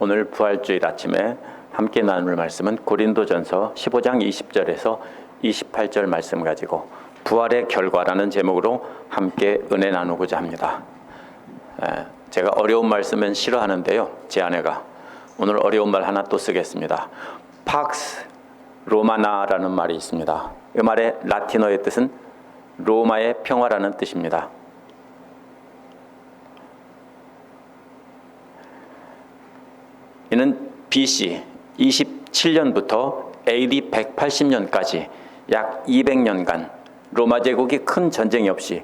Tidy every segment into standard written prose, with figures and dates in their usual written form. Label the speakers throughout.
Speaker 1: 오늘 부활주일 아침에 함께 나눌 말씀은 고린도전서 15장 20절에서 28절 말씀 가지고 부활의 결과라는 제목으로 함께 은혜 나누고자 합니다. 제가 어려운 말씀은 싫어하는데요, 제 아내가 오늘 어려운 말 하나 또 쓰겠습니다. 팍스 로마나라는 말이 있습니다. 이 말의 라틴어의 뜻은 로마의 평화라는 뜻입니다. 이는 BC 27년부터 AD 180년까지 약 200년간 로마 제국이 큰 전쟁이 없이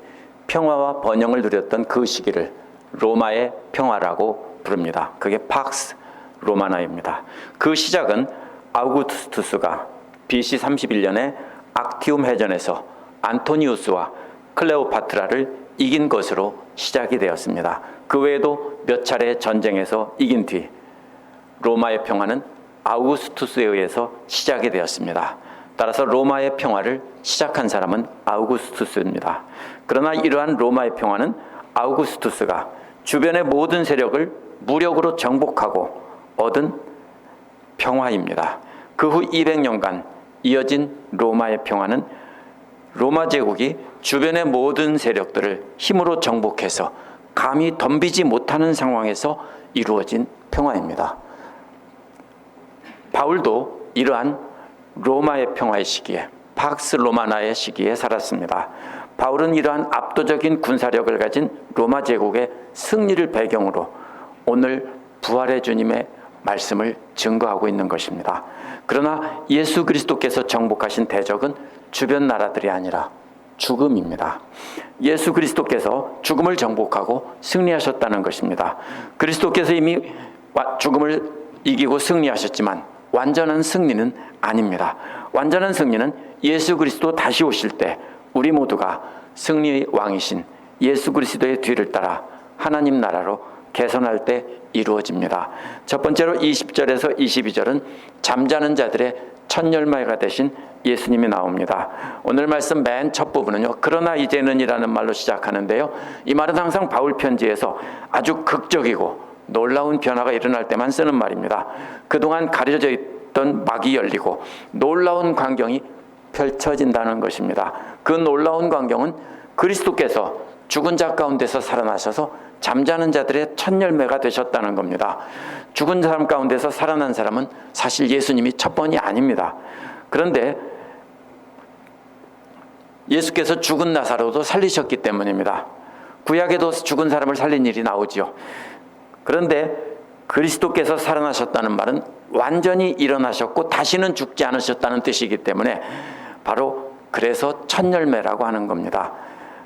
Speaker 1: 평화와 번영을 누렸던 그 시기를 로마의 평화라고 부릅니다. 그게 팍스 로마나입니다. 그 시작은 아우구스투스가 BC 31년에 악티움 해전에서 안토니우스와 클레오파트라를 이긴 것으로 시작이 되었습니다. 그 외에도 몇 차례 전쟁에서 이긴 뒤 로마의 평화는 아우구스투스에 의해서 시작이 되었습니다. 따라서 로마의 평화를 시작한 사람은 아우구스투스입니다. 그러나 이러한 로마의 평화는 아우구스투스가 주변의 모든 세력을 무력으로 정복하고 얻은 평화입니다. 그 후 200년간 이어진 로마의 평화는 로마 제국이 주변의 모든 세력들을 힘으로 정복해서 감히 덤비지 못하는 상황에서 이루어진 평화입니다. 바울도 이러한 로마의 평화의 시기에, 팍스 로마나의 시기에 살았습니다. 바울은 이러한 압도적인 군사력을 가진 로마 제국의 승리를 배경으로 오늘 부활의 주님의 말씀을 증거하고 있는 것입니다. 그러나 예수 그리스도께서 정복하신 대적은 주변 나라들이 아니라 죽음입니다. 예수 그리스도께서 죽음을 정복하고 승리하셨다는 것입니다. 그리스도께서 이미 죽음을 이기고 승리하셨지만 완전한 승리는 아닙니다. 완전한 승리는 예수 그리스도 다시 오실 때 우리 모두가 승리의 왕이신 예수 그리스도의 뒤를 따라 하나님 나라로 개선할 때 이루어집니다. 첫 번째로 20절에서 22절은 잠자는 자들의 첫 열매가 되신 예수님이 나옵니다. 오늘 말씀 맨 첫 부분은요, 그러나 이제는 이라는 말로 시작하는데요, 이 말은 항상 바울 편지에서 아주 극적이고 놀라운 변화가 일어날 때만 쓰는 말입니다. 그동안 가려져 있던 막이 열리고 놀라운 광경이 펼쳐진다는 것입니다. 그 놀라운 광경은 그리스도께서 죽은 자 가운데서 살아나셔서 잠자는 자들의 첫 열매가 되셨다는 겁니다. 죽은 사람 가운데서 살아난 사람은 사실 예수님이 첫 번이 아닙니다. 그런데 예수께서 죽은 나사로도 살리셨기 때문입니다. 구약에도 죽은 사람을 살린 일이 나오지요. 그런데 그리스도께서 살아나셨다는 말은 완전히 일어나셨고 다시는 죽지 않으셨다는 뜻이기 때문에 바로 그래서 첫 열매라고 하는 겁니다.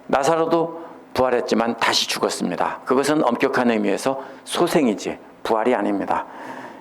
Speaker 1: 나사로도 부활했지만 다시 죽었습니다. 그것은 엄격한 의미에서 소생이지 부활이 아닙니다.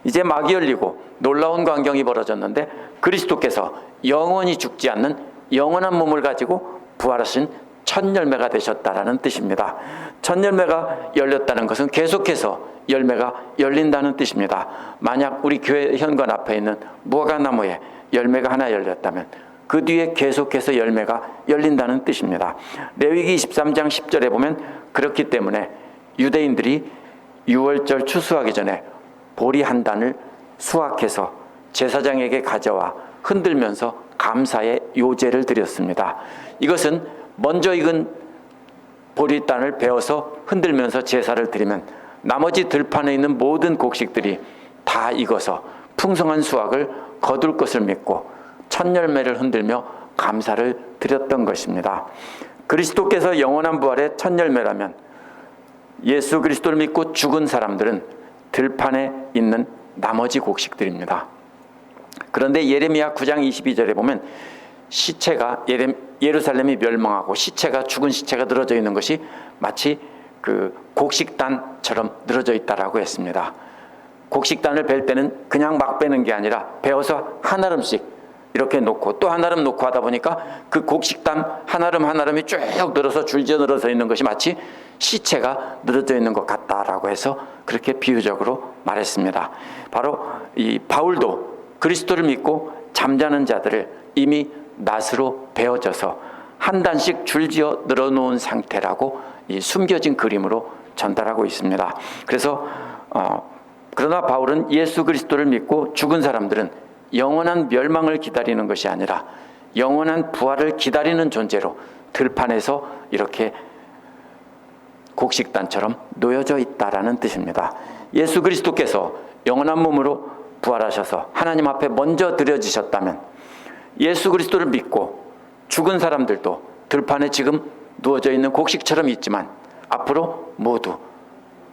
Speaker 1: 이제 막이 열리고 놀라운 광경이 벌어졌는데 그리스도께서 영원히 죽지 않는 영원한 몸을 가지고 부활하신 첫 열매가 되셨다라는 뜻입니다. 첫 열매가 열렸다는 것은 계속해서 열매가 열린다는 뜻입니다. 만약 우리 교회 현관 앞에 있는 무화과나무에 열매가 하나 열렸다면 그 뒤에 계속해서 열매가 열린다는 뜻입니다. 레위기 23장 10절에 보면 그렇기 때문에 유대인들이 유월절 추수하기 전에 보리 한 단을 수확해서 제사장에게 가져와 흔들면서 감사의 요제를 드렸습니다. 이것은 먼저 익은 보리단을 베어서 흔들면서 제사를 드리면 나머지 들판에 있는 모든 곡식들이 다 익어서 풍성한 수확을 거둘 것을 믿고 첫 열매를 흔들며 감사를 드렸던 것입니다. 그리스도께서 영원한 부활의 첫 열매라면 예수 그리스도를 믿고 죽은 사람들은 들판에 있는 나머지 곡식들입니다. 그런데 예레미야 9장 22절에 보면 시체가 예루살렘이 멸망하고 시체가 죽은 시체가 늘어져 있는 것이 마치 그 곡식단처럼 늘어져 있다라고 했습니다. 곡식단을 벨 때는 그냥 막 베는 게 아니라 베어서 한 알음씩 이렇게 놓고 또 한 알음 놓고 하다 보니까 그 곡식단 한 알음 한 알음이 쭉 늘어서 줄지어 늘어서 있는 것이 마치 시체가 늘어져 있는 것 같다라고 해서 그렇게 비유적으로 말했습니다. 바로 이 바울도 그리스도를 믿고 잠자는 자들을 이미 낫으로 베어져서 한 단씩 줄지어 늘어놓은 상태라고 이 숨겨진 그림으로 전달하고 있습니다. 그래서 그러나 바울은 예수 그리스도를 믿고 죽은 사람들은 영원한 멸망을 기다리는 것이 아니라 영원한 부활을 기다리는 존재로 들판에서 이렇게 곡식단처럼 놓여져 있다라는 뜻입니다. 예수 그리스도께서 영원한 몸으로 부활하셔서 하나님 앞에 먼저 드려지셨다면 예수 그리스도를 믿고 죽은 사람들도 들판에 지금 누워져 있는 곡식처럼 있지만 앞으로 모두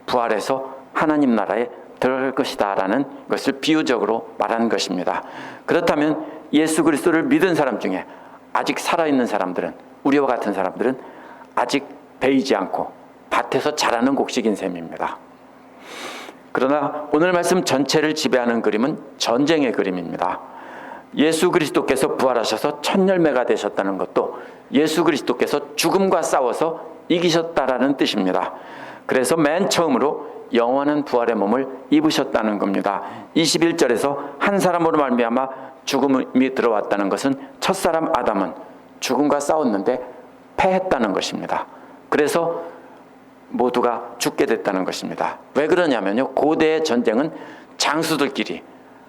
Speaker 1: 부활해서 하나님 나라에 들어갈 것이다 라는 것을 비유적으로 말한 것입니다. 그렇다면 예수 그리스도를 믿은 사람 중에 아직 살아있는 사람들은, 우리와 같은 사람들은 아직 베이지 않고 밭에서 자라는 곡식인 셈입니다. 그러나 오늘 말씀 전체를 지배하는 그림은 전쟁의 그림입니다. 예수 그리스도께서 부활하셔서 첫 열매가 되셨다는 것도 예수 그리스도께서 죽음과 싸워서 이기셨다라는 뜻입니다. 그래서 맨 처음으로 영원한 부활의 몸을 입으셨다는 겁니다. 21절에서 한 사람으로 말미암아 죽음이 들어왔다는 것은 첫사람 아담은 죽음과 싸웠는데 패했다는 것입니다. 그래서 모두가 죽게 됐다는 것입니다. 왜 그러냐면요, 고대의 전쟁은 장수들끼리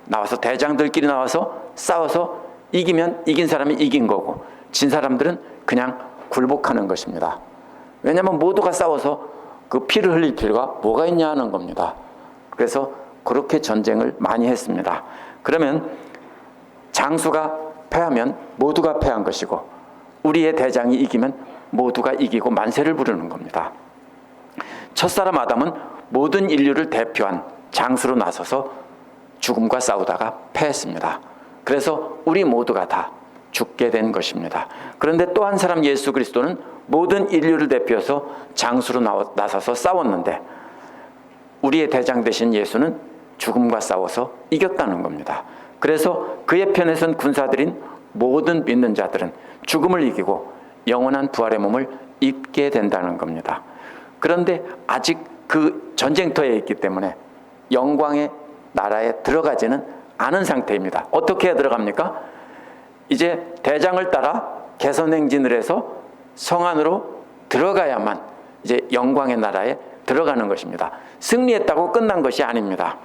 Speaker 1: 나와서, 대장들끼리 나와서 싸워서 이기면 이긴 사람이 이긴 거고 진 사람들은 그냥 굴복하는 것입니다. 왜냐하면 모두가 싸워서 그 피를 흘릴 필요가 뭐가 있냐 하는 겁니다. 그래서 그렇게 전쟁을 많이 했습니다. 그러면 장수가 패하면 모두가 패한 것이고 우리의 대장이 이기면 모두가 이기고 만세를 부르는 겁니다. 첫사람 아담은 모든 인류를 대표한 장수로 나서서 죽음과 싸우다가 패했습니다. 그래서 우리 모두가 다 죽게 된 것입니다. 그런데 또 한 사람 예수 그리스도는 모든 인류를 대표해서 장수로 나서서 싸웠는데 우리의 대장 되신 예수는 죽음과 싸워서 이겼다는 겁니다. 그래서 그의 편에 선 군사들인 모든 믿는 자들은 죽음을 이기고 영원한 부활의 몸을 입게 된다는 겁니다. 그런데 아직 그 전쟁터에 있기 때문에 영광의 나라에 들어가지는 않은 상태입니다. 어떻게 해야 들어갑니까? 이제 대장을 따라 개선행진을 해서 성 안으로 들어가야만 이제 영광의 나라에 들어가는 것입니다. 승리했다고 끝난 것이 아닙니다.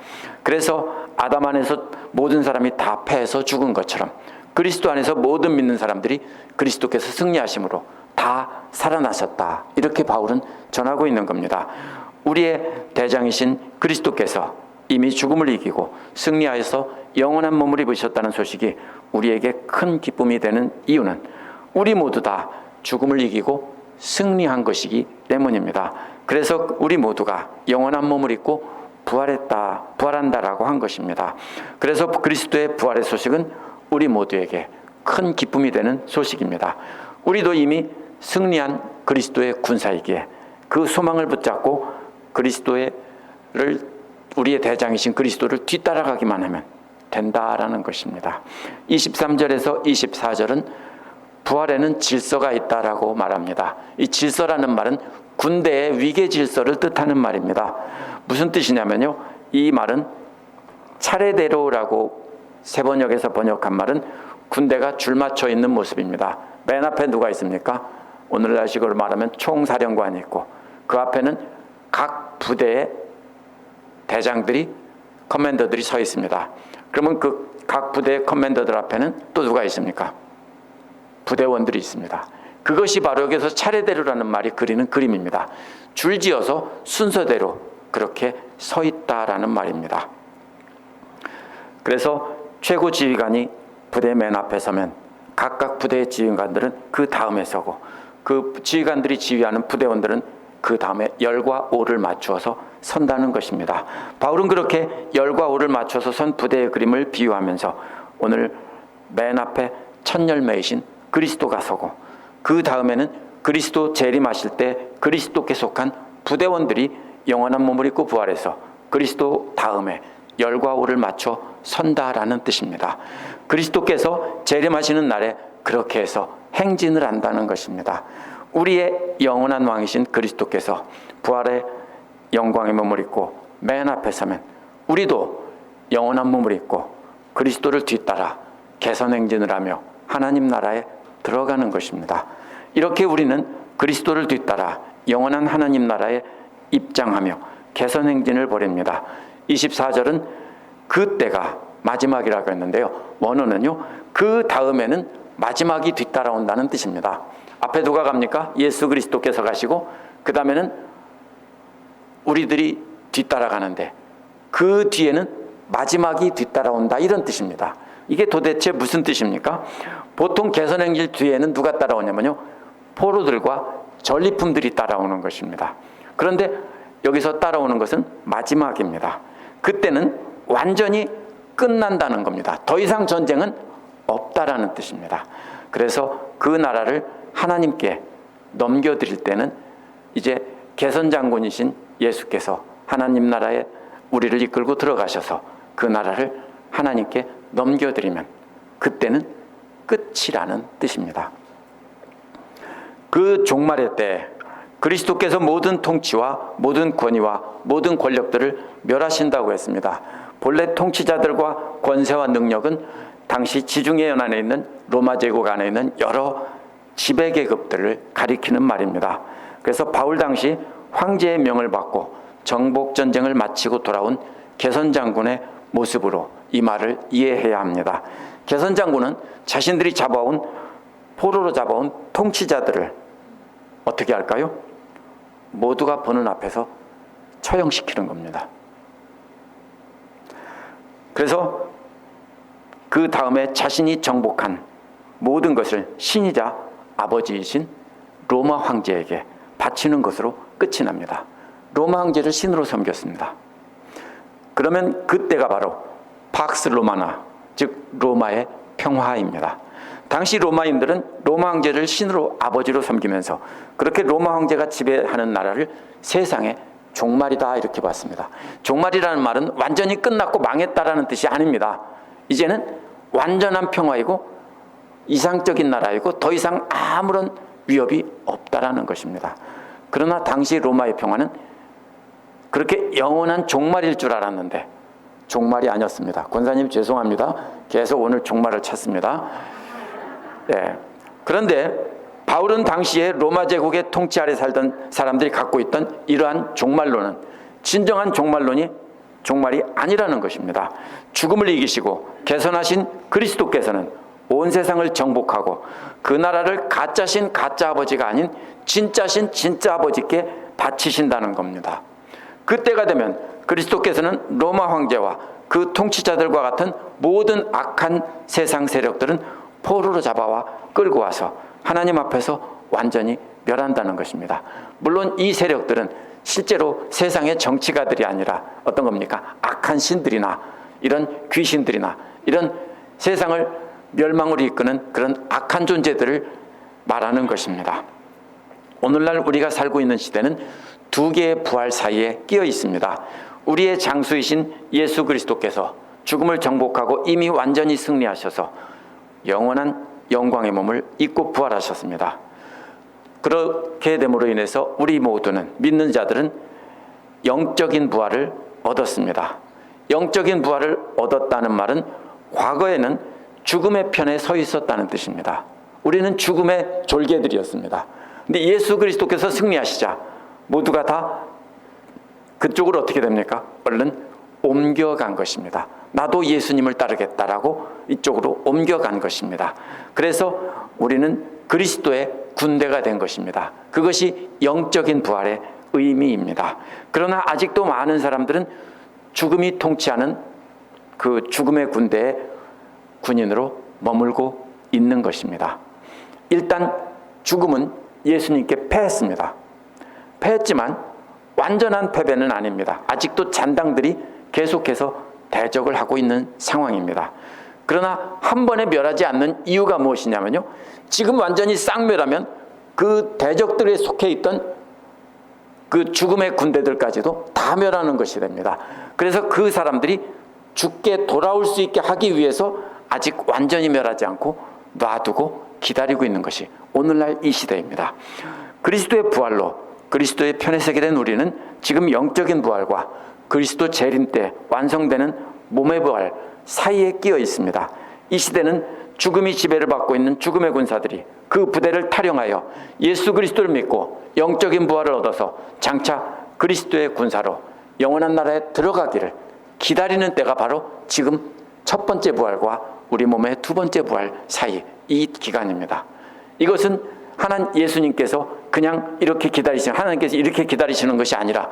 Speaker 1: 그래서 아담 안에서 모든 사람이 다 패해서 죽은 것처럼 그리스도 안에서 모든 믿는 사람들이 그리스도께서 승리하심으로 다 살아나셨다, 이렇게 바울은 전하고 있는 겁니다. 우리의 대장이신 그리스도께서 이미 죽음을 이기고 승리하여서 영원한 몸을 입으셨다는 소식이 우리에게 큰 기쁨이 되는 이유는 우리 모두 다 죽음을 이기고 승리한 것이기 때문입니다. 그래서 우리 모두가 영원한 몸을 입고 부활한다라고 한 것입니다. 그래서 그리스도의 부활의 소식은 우리 모두에게 큰 기쁨이 되는 소식입니다. 우리도 이미 승리한 그리스도의 군사이기에 그 소망을 붙잡고 우리의 대장이신 그리스도를 뒤따라가기만 하면 된다라는 것입니다. 23절에서 24절은 부활에는 질서가 있다라고 말합니다. 이 질서라는 말은 군대의 위계 질서를 뜻하는 말입니다. 무슨 뜻이냐면요, 이 말은 차례대로라고 세번역에서 번역한 말은 군대가 줄 맞춰 있는 모습입니다. 맨 앞에 누가 있습니까? 오늘날식으로 말하면 총사령관이 있고 그 앞에는 각 부대의 대장들이, 커맨더들이 서 있습니다. 그러면 그 각 부대의 커맨더들 앞에는 또 누가 있습니까? 부대원들이 있습니다. 그것이 바로 여기서 차례대로라는 말이 그리는 그림입니다. 줄지어서 순서대로 그렇게 서 있다라는 말입니다. 그래서 최고 지휘관이 부대 맨 앞에 서면 각각 부대의 지휘관들은 그 다음에 서고 그 지휘관들이 지휘하는 부대원들은 그 다음에 열과 오를 맞추어서 선다는 것입니다. 바울은 그렇게 열과 오를 맞춰서 선 부대의 그림을 비유하면서 오늘 맨 앞에 첫 열매이신 그리스도가 서고 그 다음에는 그리스도 재림하실 때 그리스도께 속한 부대원들이 영원한 몸을 입고 부활해서 그리스도 다음에 열과 오를 맞춰 선다라는 뜻입니다. 그리스도께서 재림하시는 날에 그렇게 해서 행진을 한다는 것입니다. 우리의 영원한 왕이신 그리스도께서 부활의 영광의 몸을 입고 맨 앞에 서면 우리도 영원한 몸을 입고 그리스도를 뒤따라 개선행진을 하며 하나님 나라에 들어가는 것입니다. 이렇게 우리는 그리스도를 뒤따라 영원한 하나님 나라에 입장하며 개선행진을 벌입니다. 24절은 그때가 마지막이라고 했는데요. 원어는요, 그 다음에는 마지막이 뒤따라온다는 뜻입니다. 앞에 누가 갑니까? 예수 그리스도께서 가시고 그 다음에는 우리들이 뒤따라가는데 그 뒤에는 마지막이 뒤따라온다, 이런 뜻입니다. 이게 도대체 무슨 뜻입니까? 보통 개선행실 뒤에는 누가 따라오냐면요, 포로들과 전리품들이 따라오는 것입니다. 그런데 여기서 따라오는 것은 마지막입니다. 그때는 완전히 끝난다는 겁니다. 더 이상 전쟁은 없다라는 뜻입니다. 그래서 그 나라를 하나님께 넘겨드릴 때는 이제 개선장군이신 예수께서 하나님 나라에 우리를 이끌고 들어가셔서 그 나라를 하나님께 넘겨드리면 그때는 끝이라는 뜻입니다. 그 종말의 때 그리스도께서 모든 통치와 모든 권위와 모든 권력들을 멸하신다고 했습니다. 본래 통치자들과 권세와 능력은 당시 지중해 연안에 있는 로마 제국 안에 있는 여러 지배계급들을 가리키는 말입니다. 그래서 바울 당시 황제의 명을 받고 정복전쟁을 마치고 돌아온 개선장군의 모습으로 이 말을 이해해야 합니다. 개선장군은 자신들이 잡아온, 포로로 잡아온 통치자들을 어떻게 할까요? 모두가 보는 앞에서 처형시키는 겁니다. 그래서 그 다음에 자신이 정복한 모든 것을 신이자 아버지이신 로마 황제에게 바치는 것으로 끝이 납니다. 로마 황제를 신으로 섬겼습니다. 그러면 그때가 바로 팍스 로마나, 즉 로마의 평화입니다. 당시 로마인들은 로마 황제를 신으로, 아버지로 섬기면서 그렇게 로마 황제가 지배하는 나라를 세상의 종말이다, 이렇게 봤습니다. 종말이라는 말은 완전히 끝났고 망했다라는 뜻이 아닙니다. 이제는 완전한 평화이고 이상적인 나라이고 더 이상 아무런 위협이 없다라는 것입니다. 그러나 당시 로마의 평화는 그렇게 영원한 종말일 줄 알았는데 종말이 아니었습니다. 권사님 죄송합니다. 계속 오늘 종말을 찾습니다. 네. 그런데 바울은 당시에 로마 제국의 통치 아래 살던 사람들이 갖고 있던 이러한 종말론은 진정한 종말이 아니라는 것입니다. 죽음을 이기시고 개선하신 그리스도께서는 온 세상을 정복하고 그 나라를 가짜신 가짜 아버지가 아닌 진짜신 진짜 아버지께 바치신다는 겁니다. 그때가 되면 그리스도께서는 로마 황제와 그 통치자들과 같은 모든 악한 세상 세력들은 포로로 잡아와 끌고 와서 하나님 앞에서 완전히 멸한다는 것입니다. 물론 이 세력들은 실제로 세상의 정치가들이 아니라 어떤 겁니까? 악한 신들이나 이런 귀신들이나 이런 세상을 멸망으로 이끄는 그런 악한 존재들을 말하는 것입니다. 오늘날 우리가 살고 있는 시대는 두 개의 부활 사이에 끼어 있습니다. 우리의 장수이신 예수 그리스도께서 죽음을 정복하고 이미 완전히 승리하셔서 영원한 영광의 몸을 입고 부활하셨습니다. 그렇게 됨으로 인해서 우리 모두는, 믿는 자들은 영적인 부활을 얻었습니다. 영적인 부활을 얻었다는 말은 과거에는 죽음의 편에 서 있었다는 뜻입니다. 우리는 죽음의 졸개들이었습니다. 근데 예수 그리스도께서 승리하시자 모두가 다 그쪽으로 어떻게 됩니까? 얼른 옮겨간 것입니다. 나도 예수님을 따르겠다라고 이쪽으로 옮겨간 것입니다. 그래서 우리는 그리스도의 군대가 된 것입니다. 그것이 영적인 부활의 의미입니다. 그러나 아직도 많은 사람들은 죽음이 통치하는 그 죽음의 군대의 군인으로 머물고 있는 것입니다. 일단 죽음은 예수님께 패했습니다. 패했지만 완전한 패배는 아닙니다. 아직도 잔당들이 계속해서 대적을 하고 있는 상황입니다. 그러나 한 번에 멸하지 않는 이유가 무엇이냐면요, 지금 완전히 쌍멸하면 그 대적들에 속해 있던 그 죽음의 군대들까지도 다 멸하는 것이 됩니다. 그래서 그 사람들이 죽게 돌아올 수 있게 하기 위해서 아직 완전히 멸하지 않고 놔두고 기다리고 있는 것이 오늘날 이 시대입니다. 그리스도의 부활로 그리스도의 편에 서게 된 우리는 지금 영적인 부활과 그리스도 재림 때 완성되는 몸의 부활 사이에 끼어 있습니다. 이 시대는 죽음이 지배를 받고 있는 죽음의 군사들이 그 부대를 탈영하여 예수 그리스도를 믿고 영적인 부활을 얻어서 장차 그리스도의 군사로 영원한 나라에 들어가기를 기다리는 때가 바로 지금 첫 번째 부활과 우리 몸의 두 번째 부활 사이 이 기간입니다. 이것은 예수님께서 그냥 이렇게 기다리시는, 하나님께서 이렇게 기다리시는 것이 아니라,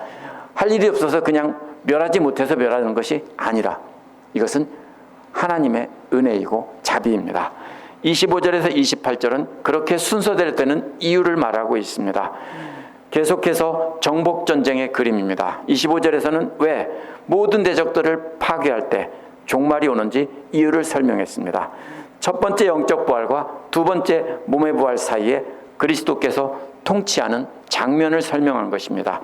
Speaker 1: 할 일이 없어서 그냥 멸하지 못해서 멸하는 것이 아니라, 이것은 하나님의 은혜이고 자비입니다. 25절에서 28절은 그렇게 순서될 때는 이유를 말하고 있습니다. 계속해서 정복전쟁의 그림입니다. 25절에서는 왜 모든 대적들을 파괴할 때 종말이 오는지 이유를 설명했습니다. 첫 번째 영적 부활과 두 번째 몸의 부활 사이에 그리스도께서 통치하는 장면을 설명한 것입니다.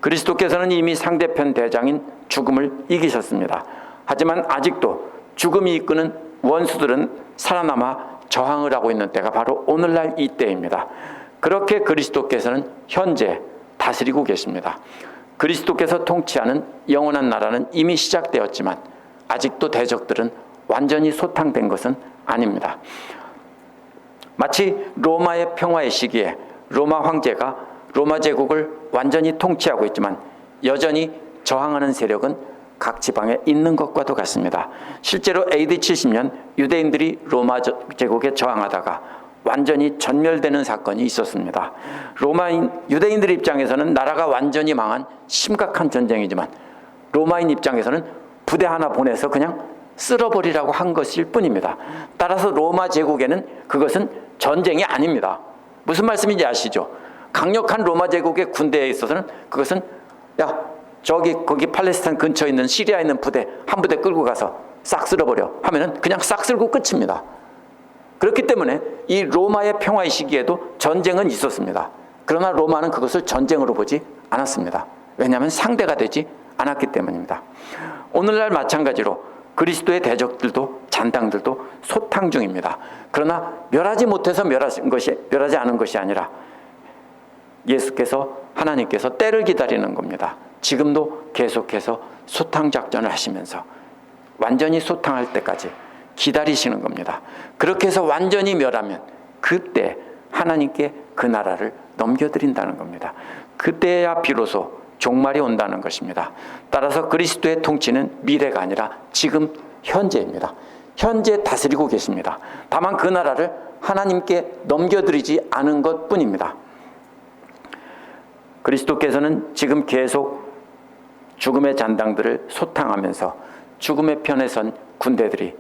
Speaker 1: 그리스도께서는 이미 상대편 대장인 죽음을 이기셨습니다. 하지만 아직도 죽음이 이끄는 원수들은 살아남아 저항을 하고 있는 때가 바로 오늘날 이 때입니다. 그렇게 그리스도께서는 현재 다스리고 계십니다. 그리스도께서 통치하는 영원한 나라는 이미 시작되었지만 아직도 대적들은 완전히 소탕된 것은 아닙니다. 마치 로마의 평화의 시기에 로마 황제가 로마 제국을 완전히 통치하고 있지만 여전히 저항하는 세력은 각 지방에 있는 것과도 같습니다. 실제로 AD 70년 유대인들이 로마 제국에 저항하다가 완전히 전멸되는 사건이 있었습니다. 유대인들 입장에서는 나라가 완전히 망한 심각한 전쟁이지만 로마인 입장에서는 부대 하나 보내서 그냥 쓸어버리라고 한 것일 뿐입니다. 따라서 로마 제국에는 그것은 전쟁이 아닙니다. 무슨 말씀인지 아시죠? 강력한 로마 제국의 군대에 있어서는 그것은 거기 팔레스타인 근처에 있는 시리아에 있는 부대 한 부대 끌고 가서 싹 쓸어버려 하면은 그냥 싹 쓸고 끝입니다. 그렇기 때문에 이 로마의 평화의 시기에도 전쟁은 있었습니다. 그러나 로마는 그것을 전쟁으로 보지 않았습니다. 왜냐하면 상대가 되지 않았기 때문입니다. 오늘날 마찬가지로 그리스도의 대적들도 잔당들도 소탕 중입니다. 그러나 멸하지 못해서 멸하지 않은 것이 아니라 하나님께서 때를 기다리는 겁니다. 지금도 계속해서 소탕 작전을 하시면서 완전히 소탕할 때까지 기다리시는 겁니다. 그렇게 해서 완전히 멸하면 그때 하나님께 그 나라를 넘겨드린다는 겁니다. 그때야 비로소 종말이 온다는 것입니다. 따라서 그리스도의 통치는 미래가 아니라 지금 현재입니다. 현재 다스리고 계십니다. 다만 그 나라를 하나님께 넘겨드리지 않은 것뿐입니다. 그리스도께서는 지금 계속 죽음의 잔당들을 소탕하면서 죽음의 편에 선 군대들이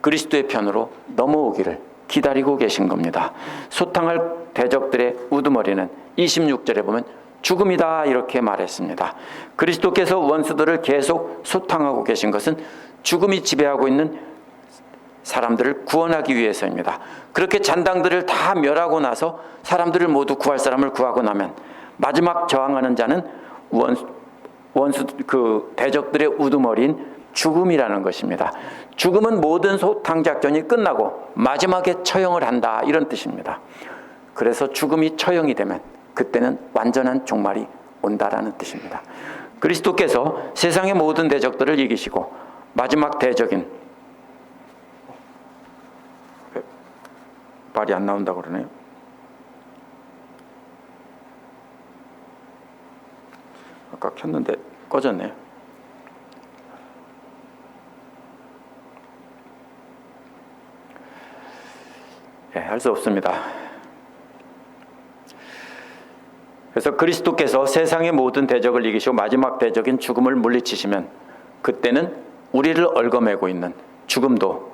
Speaker 1: 그리스도의 편으로 넘어오기를 기다리고 계신 겁니다. 소탕할 대적들의 우두머리는 26절에 보면 죽음이다 이렇게 말했습니다. 그리스도께서 원수들을 계속 소탕하고 계신 것은 죽음이 지배하고 있는 사람들을 구원하기 위해서입니다. 그렇게 잔당들을 다 멸하고 나서 사람들을 모두 구할 사람을 구하고 나면 마지막 저항하는 자는 대적들의 우두머리인 죽음이라는 것입니다. 죽음은 모든 소탕 작전이 끝나고 마지막에 처형을 한다 이런 뜻입니다. 그래서 죽음이 처형이 되면 그때는 완전한 종말이 온다라는 뜻입니다. 그리스도께서 세상의 모든 대적들을 이기시고 마지막 대적인 말이 안 나온다고 그러네요. 아까 켰는데 꺼졌네요. 할 수 없습니다. 그래서 그리스도께서 세상의 모든 대적을 이기시고 마지막 대적인 죽음을 물리치시면 그때는 우리를 얽어매고 있는 죽음도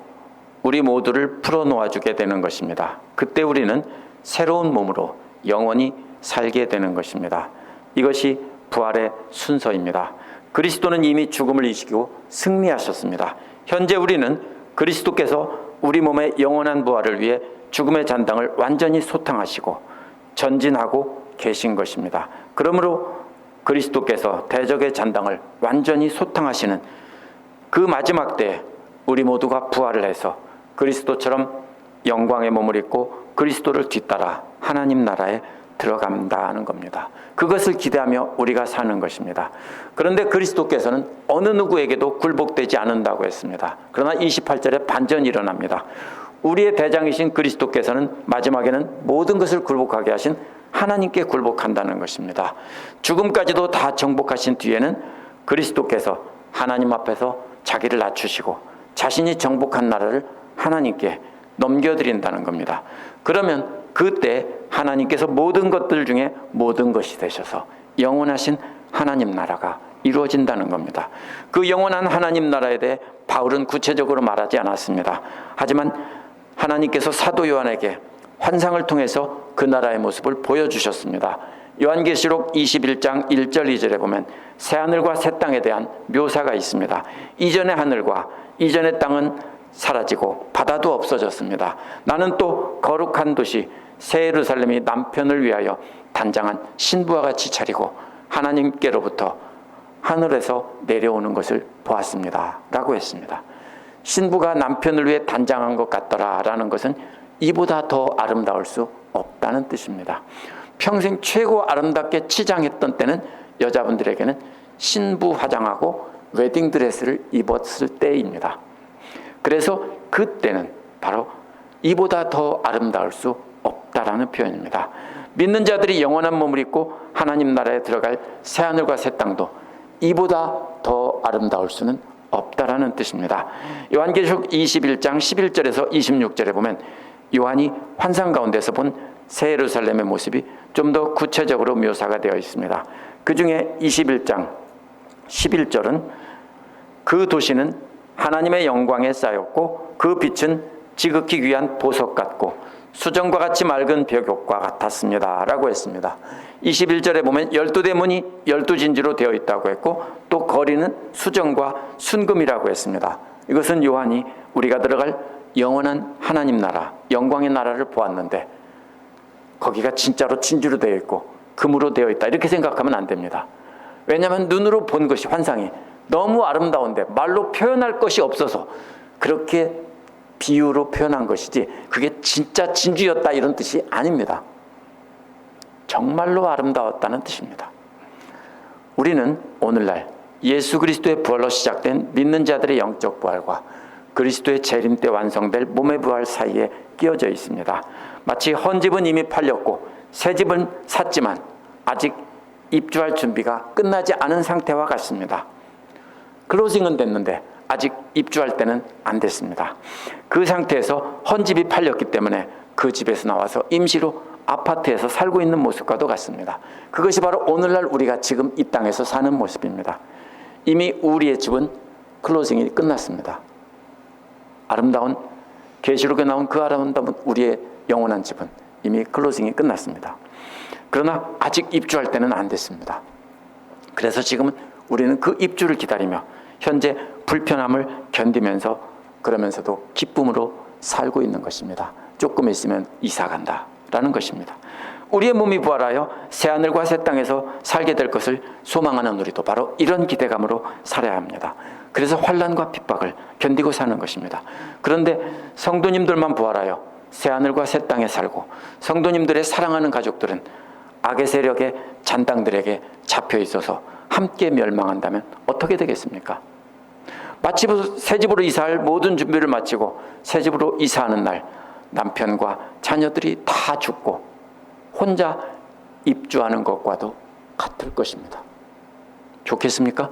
Speaker 1: 우리 모두를 풀어놓아주게 되는 것입니다. 그때 우리는 새로운 몸으로 영원히 살게 되는 것입니다. 이것이 부활의 순서입니다. 그리스도는 이미 죽음을 이기고 승리하셨습니다. 현재 우리는 그리스도께서 우리 몸의 영원한 부활을 위해 죽음의 잔당을 완전히 소탕하시고 전진하고 계신 것입니다. 그러므로 그리스도께서 대적의 잔당을 완전히 소탕하시는 그 마지막 때에 우리 모두가 부활을 해서 그리스도처럼 영광의 몸을 입고 그리스도를 뒤따라 하나님 나라에 들어간다는 겁니다. 그것을 기대하며 우리가 사는 것입니다. 그런데 그리스도께서는 어느 누구에게도 굴복되지 않는다고 했습니다. 그러나 28절에 반전이 일어납니다. 우리의 대장이신 그리스도께서는 마지막에는 모든 것을 굴복하게 하신 하나님께 굴복한다는 것입니다. 죽음까지도 다 정복하신 뒤에는 그리스도께서 하나님 앞에서 자기를 낮추시고 자신이 정복한 나라를 하나님께 넘겨드린다는 겁니다. 그러면 그때 하나님께서 모든 것들 중에 모든 것이 되셔서 영원하신 하나님 나라가 이루어진다는 겁니다. 그 영원한 하나님 나라에 대해 바울은 구체적으로 말하지 않았습니다. 하지만 하나님께서 사도 요한에게 환상을 통해서 그 나라의 모습을 보여주셨습니다. 요한계시록 21장 1절 2절에 보면 새하늘과 새 땅에 대한 묘사가 있습니다. 이전의 하늘과 이전의 땅은 사라지고 바다도 없어졌습니다. 나는 또 거룩한 도시 새 예루살렘이 남편을 위하여 단장한 신부와 같이 차리고 하나님께로부터 하늘에서 내려오는 것을 보았습니다 라고 했습니다. 신부가 남편을 위해 단장한 것 같더라 라는 것은 이보다 더 아름다울 수 없다는 뜻입니다. 평생 최고 아름답게 치장했던 때는 여자분들에게는 신부 화장하고 웨딩드레스를 입었을 때입니다. 그래서 그때는 바로 이보다 더 아름다울 수 없다라는 표현입니다. 믿는 자들이 영원한 몸을 입고 하나님 나라에 들어갈 새하늘과 새 땅도 이보다 더 아름다울 수는 없다라는 뜻입니다. 요한계시록 21장 11절에서 26절에 보면 요한이 환상 가운데서 본 새 예루살렘의 모습이 좀 더 구체적으로 묘사가 되어 있습니다. 그 중에 21장 11절은 그 도시는 하나님의 영광에 쌓였고 그 빛은 지극히 귀한 보석 같고 수정과 같이 맑은 벽옥과 같았습니다 라고 했습니다. 21절에 보면 12대문이 12진지로 되어 있다고 했고 또 거리는 수정과 순금이라고 했습니다. 이것은 요한이 우리가 들어갈 영원한 하나님 나라, 영광의 나라를 보았는데 거기가 진짜로 진주로 되어 있고 금으로 되어 있다 이렇게 생각하면 안 됩니다. 왜냐하면 눈으로 본 것이 환상이 너무 아름다운데 말로 표현할 것이 없어서 그렇게 비유로 표현한 것이지 그게 진짜 진주였다 이런 뜻이 아닙니다. 정말로 아름다웠다는 뜻입니다. 우리는 오늘날 예수 그리스도의 부활로 시작된 믿는 자들의 영적 부활과 그리스도의 재림 때 완성될 몸의 부활 사이에 끼어져 있습니다. 마치 헌 집은 이미 팔렸고 새 집은 샀지만 아직 입주할 준비가 끝나지 않은 상태와 같습니다. 클로징은 됐는데 아직 입주할 때는 안 됐습니다. 그 상태에서 헌 집이 팔렸기 때문에 그 집에서 나와서 임시로 아파트에서 살고 있는 모습과도 같습니다. 그것이 바로 오늘날 우리가 지금 이 땅에서 사는 모습입니다. 이미 우리의 집은 클로징이 끝났습니다. 아름다운 계시록에 나온 그 아름다운 우리의 영원한 집은 이미 클로징이 끝났습니다. 그러나 아직 입주할 때는 안 됐습니다. 그래서 지금은 우리는 그 입주를 기다리며 현재 불편함을 견디면서 그러면서도 기쁨으로 살고 있는 것입니다. 조금 있으면 이사 간다라는 것입니다. 우리의 몸이 부활하여 새하늘과 새 땅에서 살게 될 것을 소망하는 우리도 바로 이런 기대감으로 살아야 합니다. 그래서 환난과 핍박을 견디고 사는 것입니다. 그런데 성도님들만 부활하여 새하늘과 새 땅에 살고 성도님들의 사랑하는 가족들은 악의 세력의 잔당들에게 잡혀 있어서 함께 멸망한다면 어떻게 되겠습니까? 마치 새 집으로 이사할 모든 준비를 마치고 새 집으로 이사하는 날 남편과 자녀들이 다 죽고 혼자 입주하는 것과도 같을 것입니다. 좋겠습니까?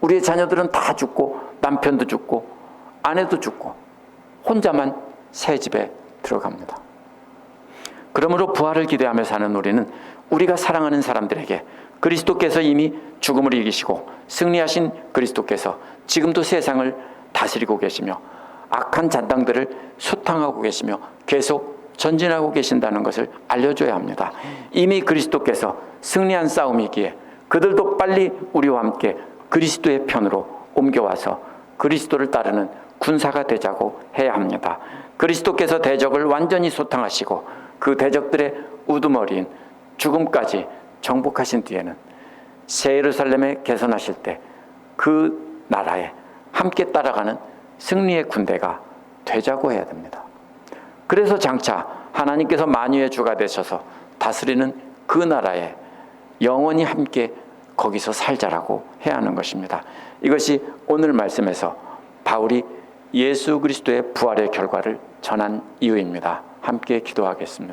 Speaker 1: 우리의 자녀들은 다 죽고 남편도 죽고 아내도 죽고 혼자만 새 집에 들어갑니다. 그러므로 부활을 기대하며 사는 우리는 우리가 사랑하는 사람들에게 그리스도께서 이미 죽음을 이기시고 승리하신 그리스도께서 지금도 세상을 다스리고 계시며 악한 잔당들을 소탕하고 계시며 계속 전진하고 계신다는 것을 알려줘야 합니다. 이미 그리스도께서 승리한 싸움이기에 그들도 빨리 우리와 함께 그리스도의 편으로 옮겨와서 그리스도를 따르는 군사가 되자고 해야 합니다. 그리스도께서 대적을 완전히 소탕하시고 그 대적들의 우두머리인 죽음까지 정복하신 뒤에는 새 예루살렘에 개선하실 때 그 나라에 함께 따라가는 승리의 군대가 되자고 해야 됩니다. 그래서 장차 하나님께서 만유의 주가 되셔서 다스리는 그 나라에 영원히 함께 거기서 살자라고 해야 하는 것입니다. 이것이 오늘 말씀에서 바울이 예수 그리스도의 부활의 결과를 전한 이유입니다. 함께 기도하겠습니다.